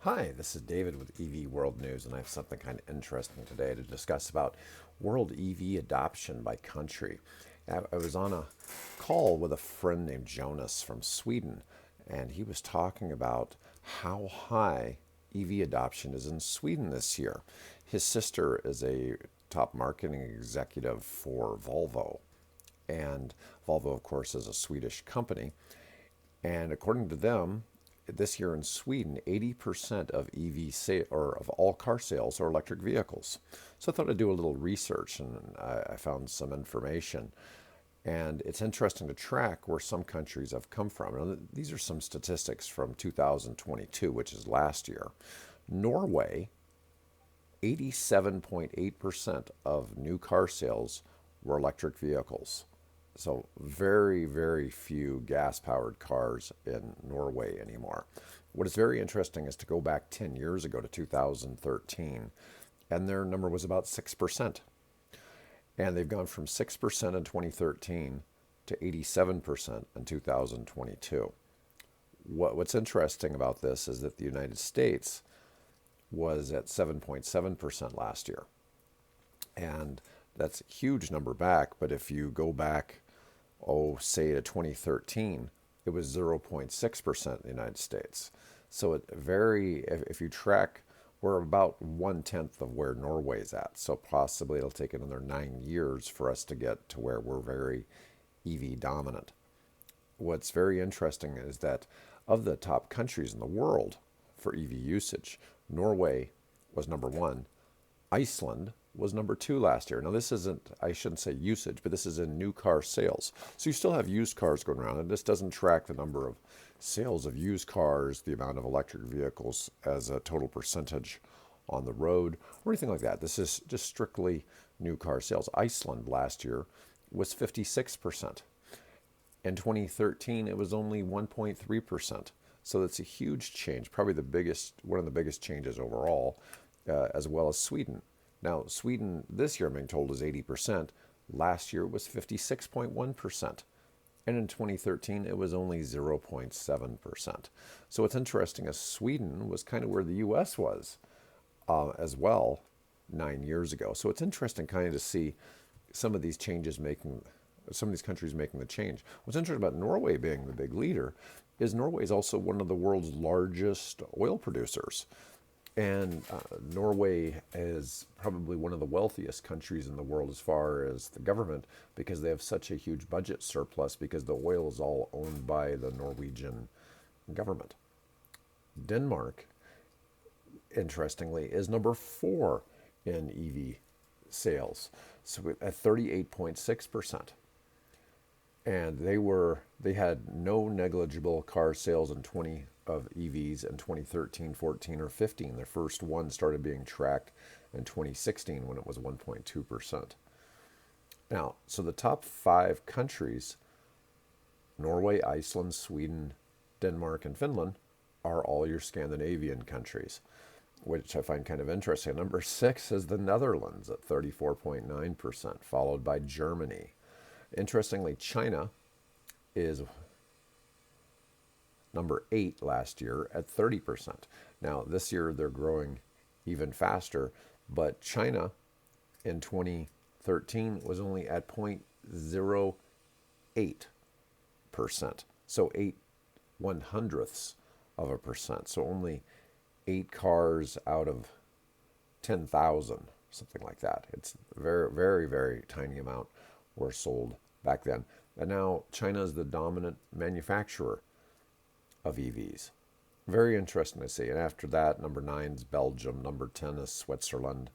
Hi, this is David with EV World News, and I have something kind of interesting today to discuss about world EV adoption by country. I was on a call with a friend named Jonas from Sweden, and he was talking about how high EV adoption is in Sweden this year. His sister is a top marketing executive for Volvo, and Volvo, of course, is a Swedish company. And according to them, this year in Sweden, 80% of or of all car sales are electric vehicles. So I thought I'd do a little research, and I found some information. And it's interesting to track where some countries have come from. Now, these are some statistics from 2022, which is last year. Norway, 87.8% of new car sales were electric vehicles. So very, very few gas-powered cars in Norway anymore. What is very interesting is to go back 10 years ago to 2013, and their number was about 6%. And they've gone from 6% in 2013 to 87% in 2022. What's interesting about this is that the United States was at 7.7% last year. And that's a huge number back, but if you go back, say to 2013, it was 0.6% in the United States. So if you track, we're about 1/10 of where Norway's at. So possibly it'll take another 9 years for us to get to where we're very EV dominant. What's very interesting is that of the top countries in the world for EV usage, Norway was number one. Iceland was number two last year. Now, this isn't, I shouldn't say usage, but this is in new car sales. So you still have used cars going around, and this doesn't track the number of sales of used cars, the amount of electric vehicles as a total percentage on the road, or anything like that. This is just strictly new car sales. Iceland last year was 56%. In 2013, it was only 1.3%. So that's a huge change, probably one of the biggest changes overall, as well as Sweden. Now, Sweden this year, I'm being told, is 80%. Last year was 56.1%. And in 2013, it was only 0.7%. So what's interesting is Sweden was kind of where the U.S. was as well 9 years ago. So it's interesting kind of to see some of these countries making the change. What's interesting about Norway being the big leader is Norway is also one of the world's largest oil producers. And Norway is probably one of the wealthiest countries in the world as far as the government, because they have such a huge budget surplus because the oil is all owned by the Norwegian government. Denmark, interestingly, is number 4 in EV sales, so at 38.6%. And they had no negligible car sales of EVs in 2013, 14, or 15. Their first one started being tracked in 2016 when it was 1.2%. Now, so the top 5 countries, Norway, Iceland, Sweden, Denmark, and Finland, are all your Scandinavian countries, which I find kind of interesting. Number 6 is the Netherlands at 34.9%, followed by Germany. Interestingly, China is number 8 last year at 30%. Now, this year they're growing even faster, but China in 2013 was only at 0.08%. So 0.08%. So only 8 cars out of 10,000, something like that. It's a very, very, very tiny amount were sold back then. And now China is the dominant manufacturer of EVs. Very interesting to see. And after that, number 9 is Belgium. Number 10 is Switzerland.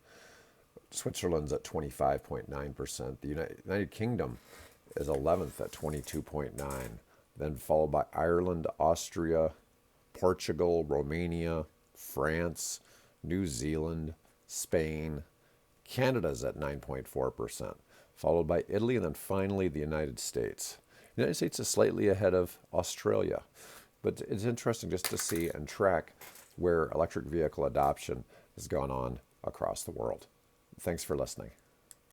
Switzerland's at 25.9%. The United Kingdom is 11th at 22.9%. Then followed by Ireland, Austria, Portugal, Romania, France, New Zealand, Spain. Canada's at 9.4%. Followed by Italy, and then finally the United States. The United States is slightly ahead of Australia. But it's interesting just to see and track where electric vehicle adoption has gone on across the world. Thanks for listening.